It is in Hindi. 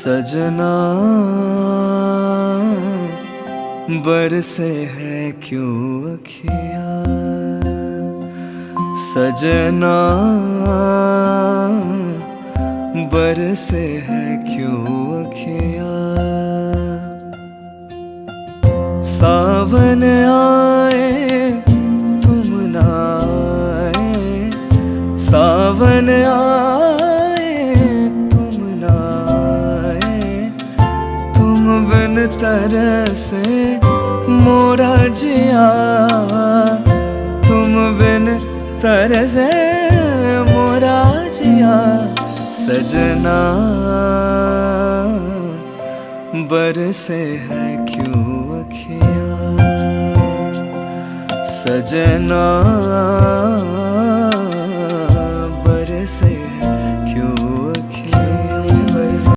सजना बरसे है क्यों अखियाँ, सजना बरसे है क्यों अखियाँ। सावन आए तुम ना आए, सावन आए तुम ना आए, तुम बिन तरसे मोरा जिया, तुम बिन तरसे मोरा जिया। सजना बरसे है क्यों अखियाँ, सजना